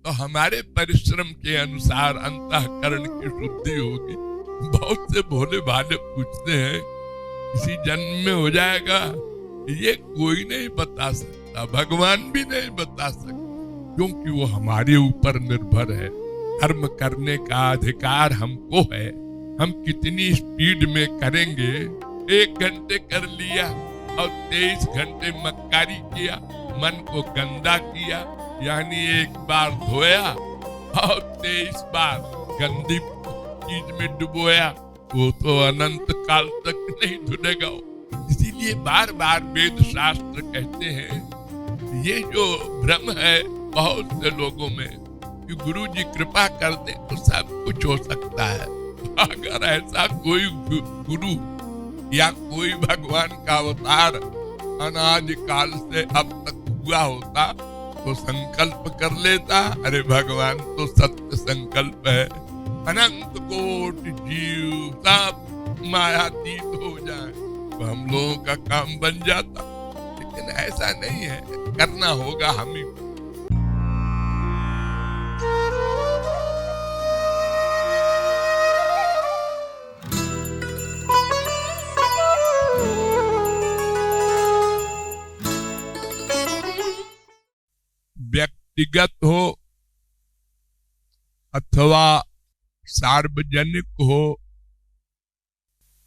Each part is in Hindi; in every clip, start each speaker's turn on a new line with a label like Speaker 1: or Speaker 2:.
Speaker 1: तो हमारे परिश्रम के अनुसार अंतःकरण की शुद्धि होगी। बहुत से भोले भाले पूछते हैं इसी जन्म में हो जाएगा, ये कोई नहीं बता सकता, भगवान भी नहीं बता सकता, क्योंकि वो हमारे ऊपर निर्भर है। कर्म करने का अधिकार हमको है, हम कितनी स्पीड में करेंगे। 1 घंटे कर लिया और 23 घंटे मक्कारी किया, मन को गंदा किया, यानी एक बार धोया और 23 बार गंदी चीज में डुबोया, वो तो अनंत काल तक नहीं धुलेगा। इसीलिए बार बार वेद शास्त्र कहते हैं ये जो भ्रम है बहुत से लोगों में कि गुरु जी कृपा कर दे तो सब कुछ हो सकता है। अगर ऐसा कोई गुरु या कोई भगवान का अवतार अनादि काल से अब तक हुआ होता तो संकल्प कर लेता, अरे भगवान तो सत्य संकल्प है, अनंत कोटि जीव सब मायातीत हो जाए तो हम लोगों का काम बन जाता। लेकिन ऐसा नहीं है, करना होगा हम ही। व्यक्तिगत हो अथवा सार्वजनिक हो,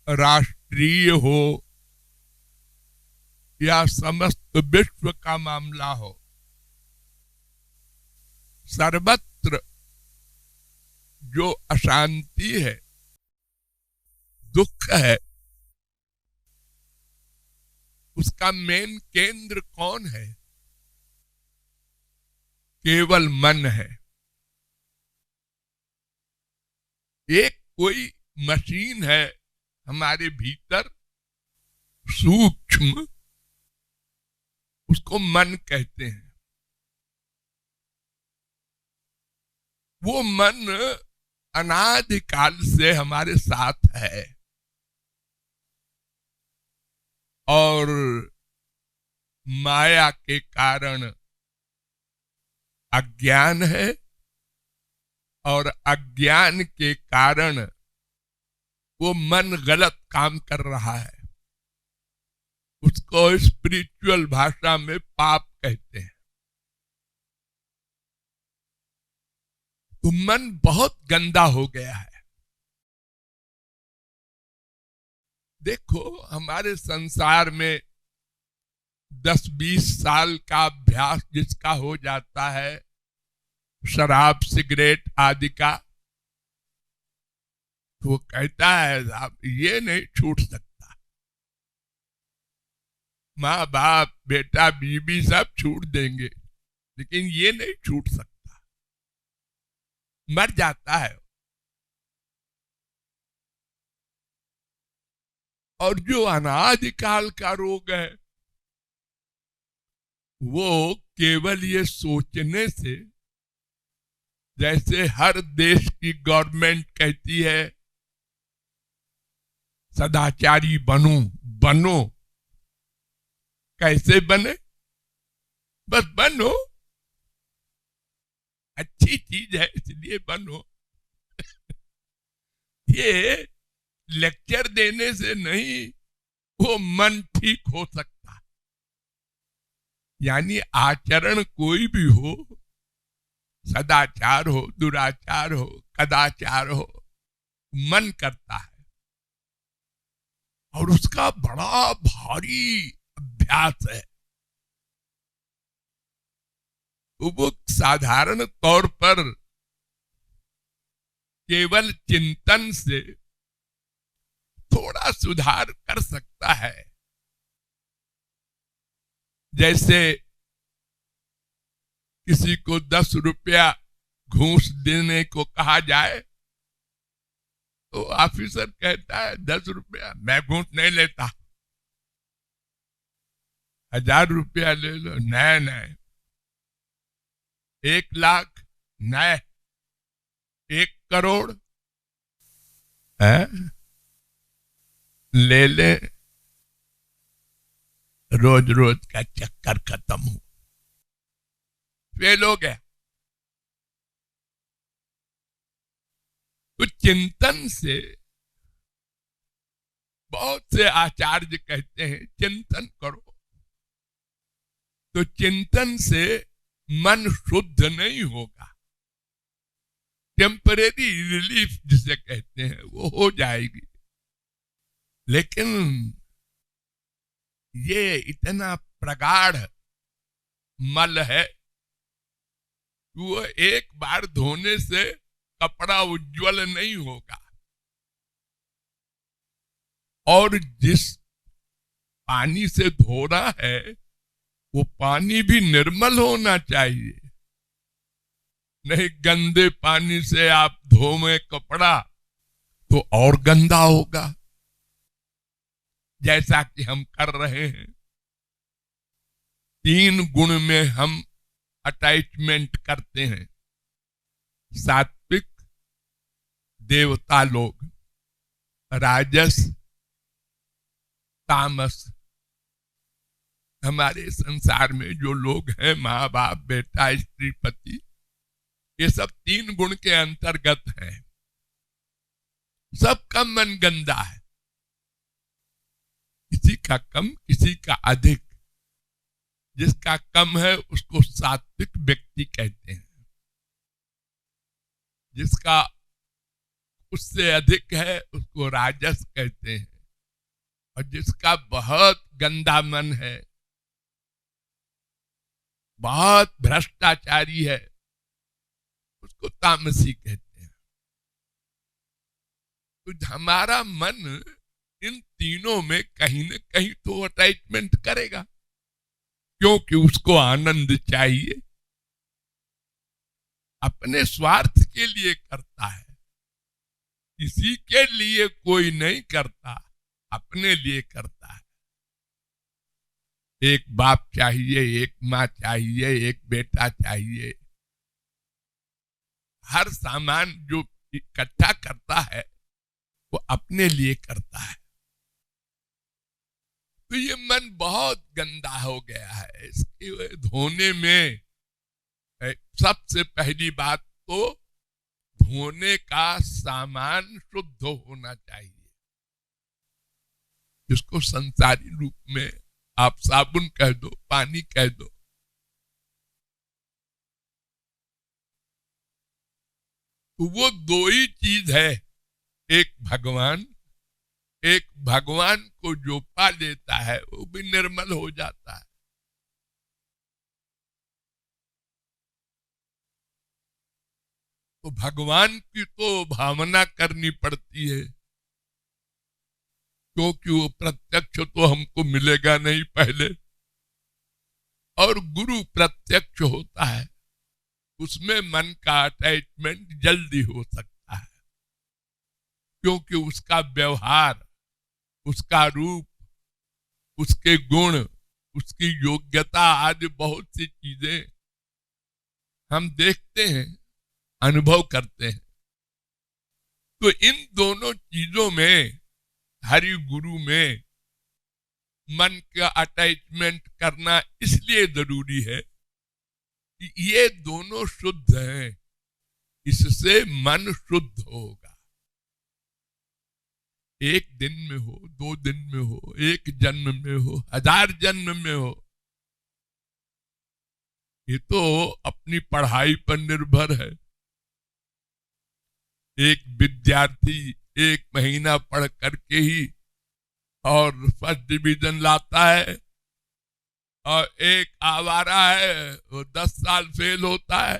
Speaker 1: राष्ट्रीय हो या समस्त विश्व का मामला हो, सर्वत्र जो अशांति है, दुख है, उसका मेन केंद्र कौन है? केवल मन है। एक कोई मशीन है हमारे भीतर सूक्ष्म, उसको मन कहते हैं। वो मन अनादि काल से हमारे साथ है और माया के कारण अज्ञान है और अज्ञान के कारण वो मन गलत काम कर रहा है। उसको स्पिरिचुअल भाषा में पाप कहते हैं। तो मन बहुत गंदा हो गया है। देखो हमारे संसार में 10-20 साल का अभ्यास जिसका हो जाता है शराब सिगरेट आदि का, तो वो कहता है साहब ये नहीं छूट सकता। माँ बाप बेटा बीबी सब छूट देंगे लेकिन ये नहीं छूट सकता, मर जाता है। और जो अनादिकाल का रोग है वो केवल ये सोचने से, जैसे हर देश की गवर्नमेंट कहती है सदाचारी बनो बनो, कैसे बने? बस बनो, अच्छी चीज है इसलिए बनो। ये लेक्चर देने से नहीं वो मन ठीक हो सकता। यानी आचरण कोई भी हो, सदाचार हो, दुराचार हो, कदाचार हो, मन करता है और उसका बड़ा भारी अभ्यास है। वो साधारण तौर पर केवल चिंतन से थोड़ा सुधार कर सकता है। जैसे किसी को 10 रुपया घूस देने को कहा जाए तो ऑफिसर कहता है 10 रुपया, मैं घूस नहीं लेता, 1000 रुपया ले लो, नहीं नहीं, 1 लाख नहीं, 1 करोड़ है ले ले, रोज रोज का चक्कर खत्म हो, फेल हो गया। चिंतन से, बहुत से आचार्य कहते हैं चिंतन करो, तो चिंतन से मन शुद्ध नहीं होगा। टेम्परेरी रिलीफ जिसे कहते हैं वो हो जाएगी, लेकिन ये इतना प्रगाढ़ मल है, वो एक बार धोने से कपड़ा उज्जवल नहीं होगा। और जिस पानी से धो रहा है वो पानी भी निर्मल होना चाहिए। नहीं गंदे पानी से आप धोवे कपड़ा तो और गंदा होगा, जैसा कि हम कर रहे हैं। 3 गुण में हम अटैचमेंट करते हैं। सात्विक देवता लोग, राजस तामस। हमारे संसार में जो लोग हैं, माँ बाप बेटा स्त्री पति, ये सब 3 गुण के अंतर्गत हैं। सबका मन गंदा है, किसी का कम किसी का अधिक। जिसका कम है उसको सात्विक व्यक्ति कहते हैं, जिसका उससे अधिक है उसको राजस कहते हैं, और जिसका बहुत गंदा मन है, बहुत भ्रष्टाचारी है, उसको तामसी कहते हैं। तो हमारा मन इन तीनों में कहीं न कहीं तो अटैचमेंट करेगा, क्योंकि उसको आनंद चाहिए। अपने स्वार्थ के लिए करता है, किसी के लिए कोई नहीं करता, अपने लिए करता है। एक बाप चाहिए, एक माँ चाहिए, एक बेटा चाहिए। हर सामान जो इकट्ठा करता है वो अपने लिए करता है। तो ये मन बहुत गंदा हो गया है। इसके धोने में सबसे पहली बात तो धोने का सामान शुद्ध होना चाहिए, जिसको संसारी रूप में आप साबुन कह दो, पानी कह दो। तो वो 2 ही चीज है, एक भगवान, एक भगवान को जो पा लेता है वो भी निर्मल हो जाता है। तो भगवान की तो भावना करनी पड़ती है, क्योंकि वो प्रत्यक्ष तो हमको मिलेगा नहीं पहले, और गुरु प्रत्यक्ष होता है, उसमें मन का अटैचमेंट जल्दी हो सकता है, क्योंकि उसका व्यवहार, उसका रूप, उसके गुण, उसकी योग्यता आदि बहुत सी चीजें हम देखते हैं, अनुभव करते हैं। तो इन दोनों चीजों में, हरि गुरु में मन का अटैचमेंट करना इसलिए जरूरी है कि ये दोनों शुद्ध हैं, इससे मन शुद्ध होगा। 1 दिन में हो, 2 दिन में हो, 1 जन्म में हो, 1000 जन्म में हो, ये तो अपनी पढ़ाई पर निर्भर है। एक विद्यार्थी 1 महीना पढ़ करके ही और फर्स्ट डिवीजन लाता है, और एक आवारा है वो 10 साल फेल होता है।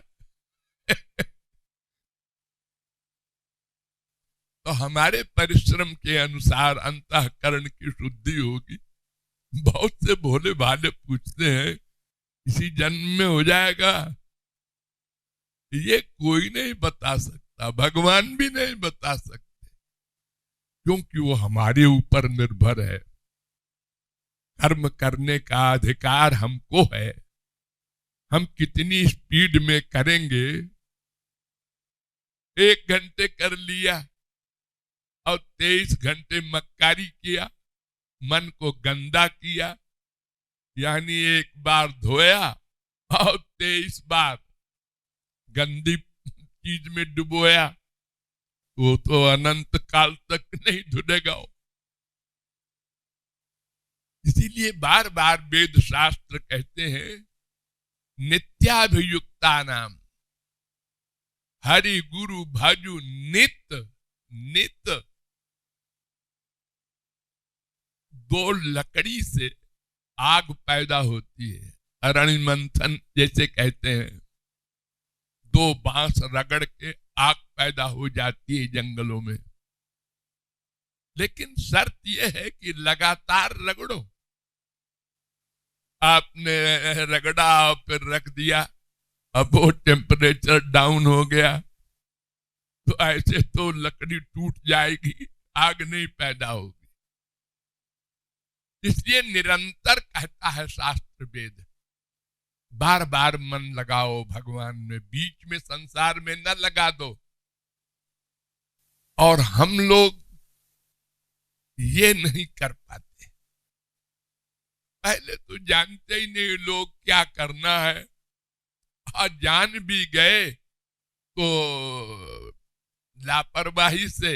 Speaker 1: तो हमारे परिश्रम के अनुसार अंतःकरण की शुद्धि होगी। बहुत से भोले भाले पूछते हैं इसी जन्म में हो जाएगा? ये कोई नहीं बता सकता, भगवान भी नहीं बता सकते, क्योंकि वो हमारे ऊपर निर्भर है। कर्म करने का अधिकार हमको है, हम कितनी स्पीड में करेंगे। 1 घंटे कर लिया और 23 घंटे मक्कारी किया, मन को गंदा किया, यानी 1 बार धोया और 23 बार गंदी चीज में डुबोया, वो तो अनंत काल तक नहीं धुलेगा। इसीलिए बार बार वेद शास्त्र कहते हैं नित्याभियुक्ता नाम हरि गुरु भजु नित नित। दो लकड़ी से आग पैदा होती है, अरण्य मंथन जैसे कहते हैं। दो बांस रगड़ के आग पैदा हो जाती है जंगलों में, लेकिन शर्त यह है कि लगातार रगड़ो। आपने रगड़ा और फिर रख दिया, अब वो टेम्परेचर डाउन हो गया तो ऐसे तो लकड़ी टूट जाएगी, आग नहीं पैदा होगी। इसलिए निरंतर कहता है शास्त्र वेद, बार बार मन लगाओ भगवान में, बीच में संसार में न लगा दो। और हम लोग ये नहीं कर पाते। पहले तो जानते ही नहीं लोग क्या करना है, और जान भी गए तो लापरवाही से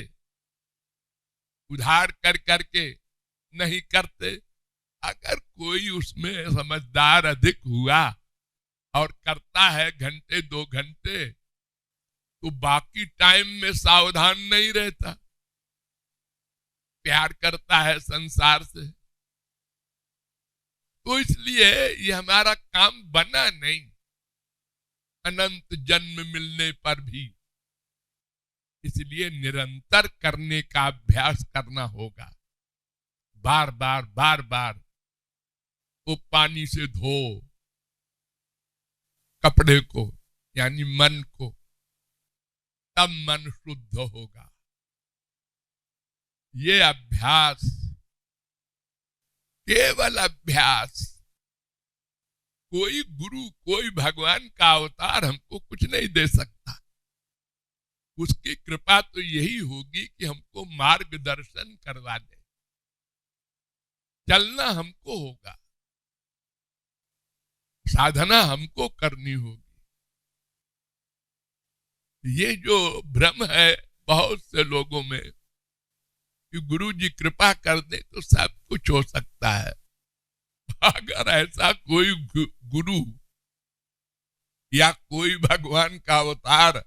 Speaker 1: उधार कर करके नहीं करते। अगर कोई उसमें समझदार अधिक हुआ और करता है घंटे दो घंटे, तो बाकी टाइम में सावधान नहीं रहता, प्यार करता है संसार से। तो इसलिए ये हमारा काम बना नहीं, अनंत जन्म मिलने पर भी। इसलिए निरंतर करने का अभ्यास करना होगा, बार बार बार बार। वो पानी से धो कपड़े को यानी मन को, तब मन शुद्ध होगा। ये अभ्यास, केवल अभ्यास। कोई गुरु, कोई भगवान का अवतार हमको कुछ नहीं दे सकता। उसकी कृपा तो यही होगी कि हमको मार्गदर्शन करवा दे। चलना हमको होगा, साधना हमको करनी होगी। ये जो भ्रम है बहुत से लोगों में कि गुरु जी कृपा कर दे तो सब कुछ हो सकता है, अगर ऐसा कोई गुरु या कोई भगवान का अवतार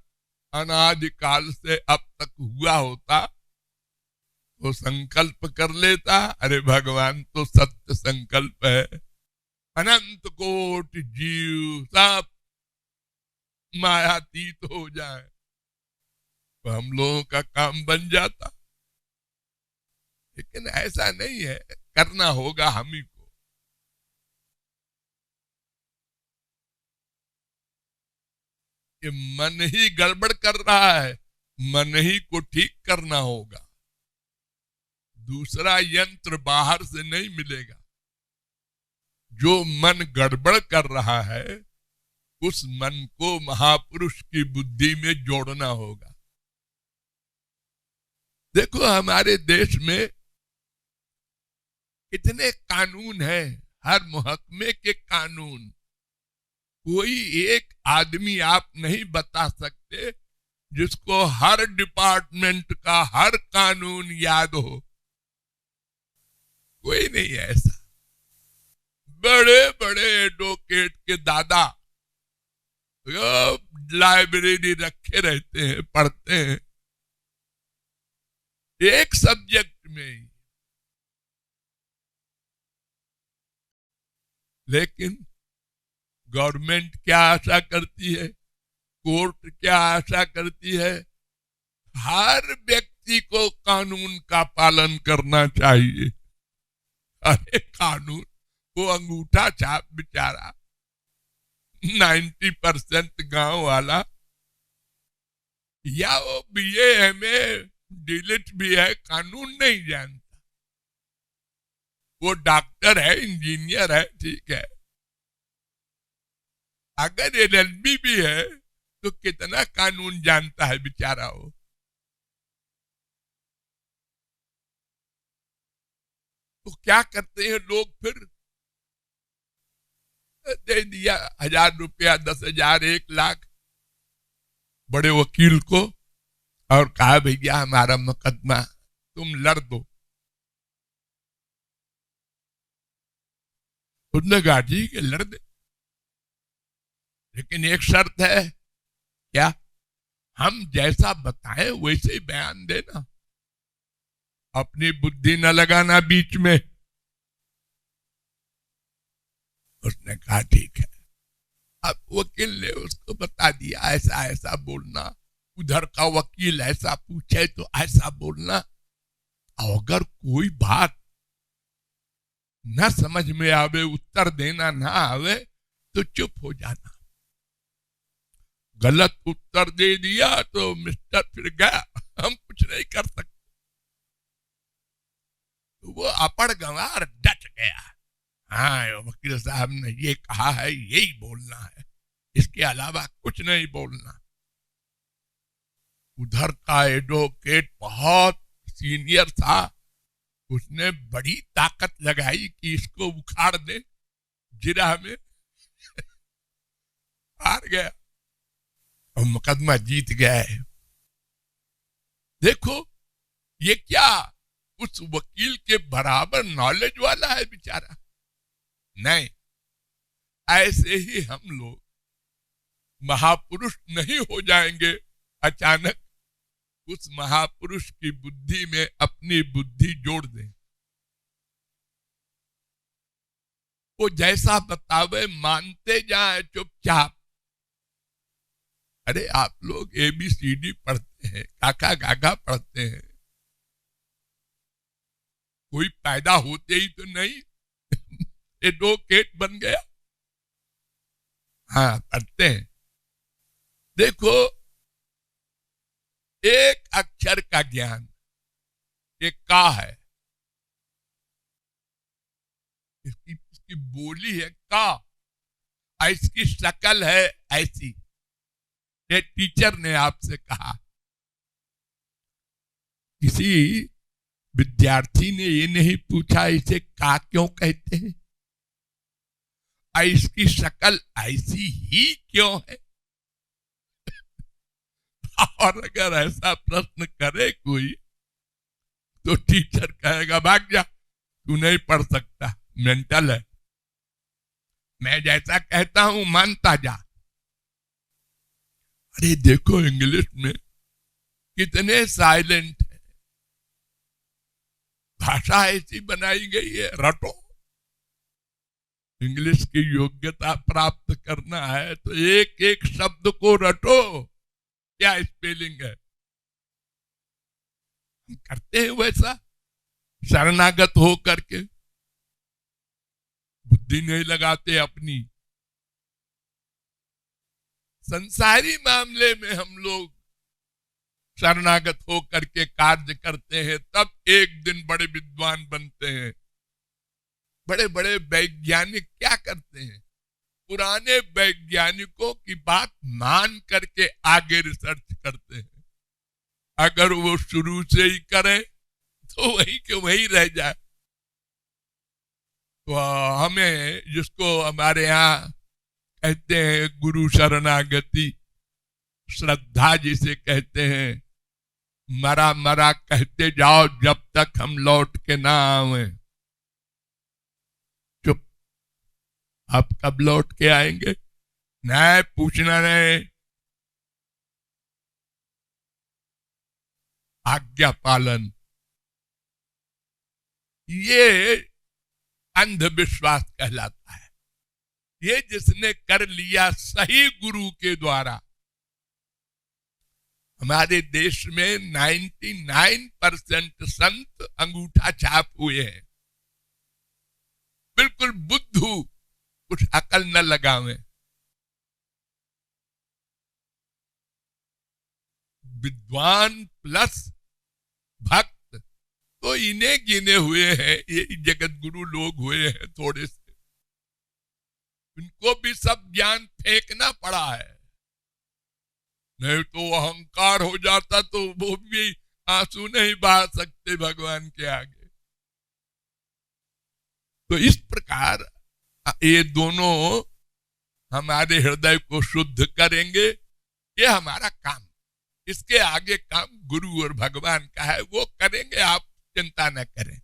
Speaker 1: अनादिकाल से अब तक हुआ होता तो संकल्प कर लेता, अरे भगवान तो सत्य संकल्प है, अनंत कोटि जीव सब मायातीत हो जाए तो हम लोगों का काम बन जाता। लेकिन ऐसा नहीं है, करना होगा हम ही को। ये मन ही गड़बड़ कर रहा है, मन ही को ठीक करना होगा। दूसरा यंत्र बाहर से नहीं मिलेगा। जो मन गड़बड़ कर रहा है उस मन को महापुरुष की बुद्धि में जोड़ना होगा। देखो हमारे देश में कितने कानून हैं, हर महकमे के कानून। कोई एक आदमी आप नहीं बता सकते जिसको हर डिपार्टमेंट का हर कानून याद हो, कोई नहीं है ऐसा। बड़े बड़े एडवोकेट के दादा लाइब्रेरी रखे रहते हैं, पढ़ते हैं एक सब्जेक्ट में ही, लेकिन गवर्नमेंट क्या आशा करती है, कोर्ट क्या आशा करती है, हर व्यक्ति को कानून का पालन करना चाहिए। अरे कानून, वो अंगूठा छाप बेचारा 90% गांव वाला, या वो बीए एमए डिलीट भी है, कानून नहीं जानता। वो डॉक्टर है, इंजीनियर है, ठीक है, अगर एलएलबी भी है तो कितना कानून जानता है बेचारा वो। तो क्या करते हैं लोग फिर, दे दिया 1000 रुपया, 10,000, 1 लाख बड़े वकील को, और कहा भैया हमारा मुकदमा तुम लड़ दो। उसने कहा ठीक है लड़ दे, लेकिन एक शर्त है। क्या? हम जैसा बताएं वैसे ही बयान देना, अपनी बुद्धि न लगाना बीच में। उसने कहा ठीक है। अब वकील ने उसको बता दिया ऐसा ऐसा बोलना, उधर का वकील ऐसा पूछे तो ऐसा बोलना, अगर कोई बात न समझ में आवे, उत्तर देना ना आवे तो चुप हो जाना। गलत उत्तर दे दिया तो मिस्टर फिर गया, हम कुछ नहीं कर सकते। तो वो अपड़ गंवार डट गया, हाँ वकील साहब ने ये कहा है यही बोलना है, इसके अलावा कुछ नहीं बोलना। उधर का एडवोकेट बहुत सीनियर था, उसने बड़ी ताकत लगाई कि इसको उखाड़ दे, जिरा में हार गया और मुकदमा जीत गए। देखो ये क्या उस वकील के बराबर नॉलेज वाला है बेचारा? नहीं, ऐसे ही हम लोग महापुरुष नहीं हो जाएंगे अचानक, उस महापुरुष की बुद्धि में अपनी बुद्धि जोड़ दें, वो जैसा बतावे मानते जाए चुपचाप। अरे आप लोग ABCD पढ़ते हैं, काका गागा पढ़ते हैं, कोई पैदा होते ही तो नहीं एडवोकेट बन गया। हाँ पढ़ते हैं। देखो एक अक्षर का ज्ञान, एक का है, इसकी बोली है का, इसकी शक्ल है ऐसी। ये टीचर ने आपसे कहा, किसी विद्यार्थी ने ये नहीं पूछा इसे का क्यों कहते हैं, इसकी शक्ल ऐसी ही क्यों है। और अगर ऐसा प्रश्न करे कोई तो टीचर कहेगा भाग जा, तू नहीं पढ़ सकता, मेंटल है, मैं जैसा कहता हूं मानता जा। अरे देखो इंग्लिश में कितने साइलेंट है, भाषा ऐसी बनाई गई है, रटो। इंग्लिश की योग्यता प्राप्त करना है तो एक एक शब्द को रटो, क्या स्पेलिंग है। हम करते हैं वैसा शरणागत हो करके, बुद्धि नहीं लगाते अपनी। संसारी मामले में हम लोग शरणागत हो करके कार्य करते हैं, तब एक दिन बड़े विद्वान बनते हैं। बड़े बड़े वैज्ञानिक क्या करते हैं, पुराने वैज्ञानिकों की बात मान करके आगे रिसर्च करते हैं। अगर वो शुरू से ही करें तो वही के वही रह जाए। तो हमें जिसको हमारे यहाँ कहते हैं गुरु शरणागति, श्रद्धा जिसे कहते हैं, मरा मरा कहते जाओ जब तक हम लौट के ना आवे। चुप, आप कब लौट के आएंगे? नहीं पूछना नहीं, आज्ञा पालन। ये अंधविश्वास कहलाता है। ये जिसने कर लिया सही गुरु के द्वारा। हमारे देश में 99% संत अंगूठा छाप हुए हैं, बिल्कुल बुद्धू, कुछ अकल न लगावे। विद्वान प्लस भक्त तो इन्हें गिने हुए हैं, ये जगत गुरु लोग हुए हैं थोड़े से। इनको भी सब ज्ञान फेंकना पड़ा है, नहीं तो अहंकार हो जाता तो वो भी आंसू नहीं बहा सकते भगवान के आगे। तो इस प्रकार ये दोनों हमारे हृदय को शुद्ध करेंगे, ये हमारा काम। इसके आगे काम गुरु और भगवान का है, वो करेंगे, आप चिंता न करें।